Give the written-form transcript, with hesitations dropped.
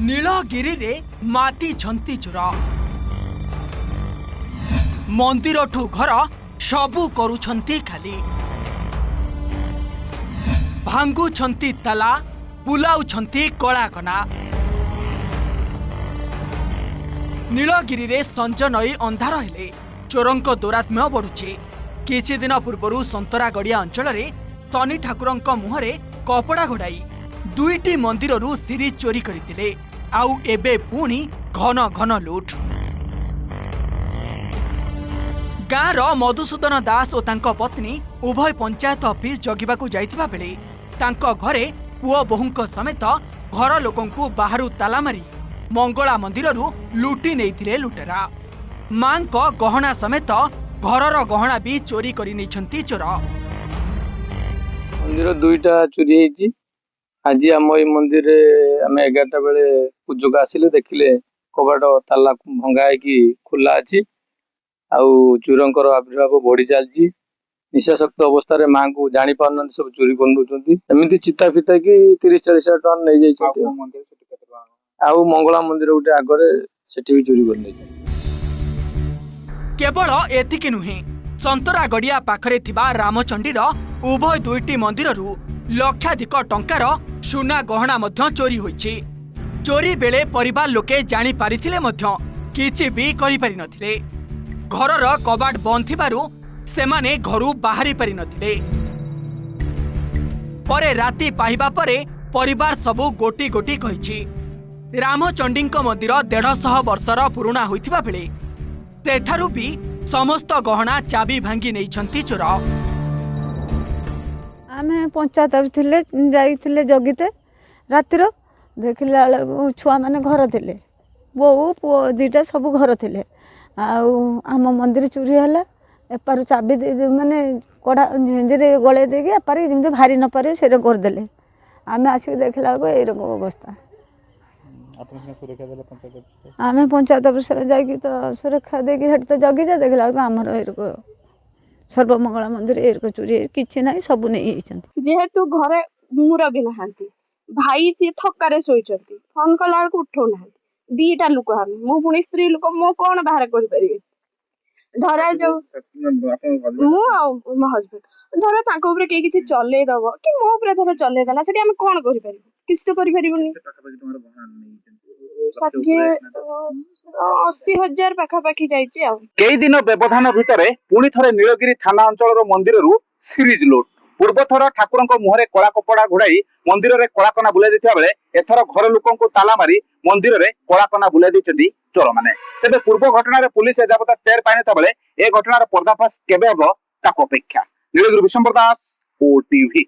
नीलगिरी रे माती छंती चोर मंदिर ठू घर सबू करुछंती खाली भांगुछंती ताला बुलाउछंती कलाकना। नीलगिरी रे संज नई अंधार हेले चोरंक दौरात्म्य बढ़ुचे। किछि दिन पूर्व संतरागड़िया अंचल में शनि ठाकुरंक मुहरे कपड़ा घोड़ाई दुईटी मंदिररू सिरी चोरी करथिले। आउ एबे पुणी घन घन लुट। गाँर मधुसूदन दास और तांको पत्नी उभय पंचायत ऑफिस जगिबाकू जाइतिबा बेले तांको घरे पुओ बोहूंक समेत घर लोकंकू बाहरु ताला मारी मंगला मंदिररू लुटी नेइथिले लुटेरा। मांको गहना समेत घरर गहना भी चोरी करि नेइछंती चोर। मंदिर दुईटा चोरी हेची। आज आम ये मंदिर आम 11टा बेले पूजक आसिले देखिले कबाट ताला भंगा है खोला अच्छी चोरंकर आविर्भाव बढ़ी चलती। निशाशक्त अवस्था माँ को जानी पार सब चोरी करमती चिता फिता कि 30-40 हजार टन नहीं जाए। मंगला मंदिर गोटे आगे से भी चोरी कर। केवल एतिकी नुहे संतरागड़िया पाखरे थिबा रामचंडीर उभय दुईटी मंदिररू लक्षाधिक टंकार सुना गहना मध्य चोरी होइछि। चोरी बेले परिवार लोके जानी पारिथिले मध्य किछि भी करि पारि नथिले। घरर कबाट बंद थिबारु सेमाने घरु बाहरी पारि नथिले। परे राति पाइबा परे परिवार सबु गोटी गोटी कहिछि। रामचंडीक मंदिर 150 वर्षर पुराना होइथिबा बेले सेठारु भी समस्त गहना चाबी भांगी नेइछंती चोर। आमे पंचायत जाइथिले जगिते रातिर देखिला छुआ माने घर थिले बो पुओ दीटा सब घर थिले। आम मंदिर चोरी है एपार चाबी माने कड़ा झिंझिरे गले देगी एपार जमी भारी न पारे से करदे। आम आसिक देखला यही अवस्था। आम पंचायत ऑफिस जाकि तो सुरक्षा देकी तो जगिचे देखला आमर सर्वमंगला मंदिर एरक चोरी किछि नाही सब नहीं जेहेतु घरे मुरबी नहांती भाई सी थकारे शोइचंती फोन कला को उठो ना दीटा लोक हम मो पुणी स्त्री लोक मो कोन बाहर करि परिबे। धरा जो मो मो हस्बैंड धरा तांको ऊपर के किछि चले दबो कि मो ऊपर धरा चले दला सेठी हम कोन करि परिबे किछ तो करि परिबोनी। 80,000 पाखापाखी जाइए। कई दिन व्यवधान भितर पुणी थे नीलगिरी थाना अंचल मंदिर सीरीज लुट। पूर्व थर ठाकुर मुहरे कला कपड़ा घोड़ाई मंदिर में कलाकना बुलाई देता बेले एथर घर लोक ताला मारी मंदिर में कलाकना बुलाई देते चोर मैंने। तेज पूर्व घटना पुलिस एजाबत टेर पाइता बेले ए घटनार पर्दाफाश केबे हम ताको अपेक्षा। नीलगिरी विशंबर दास, ओटीवी।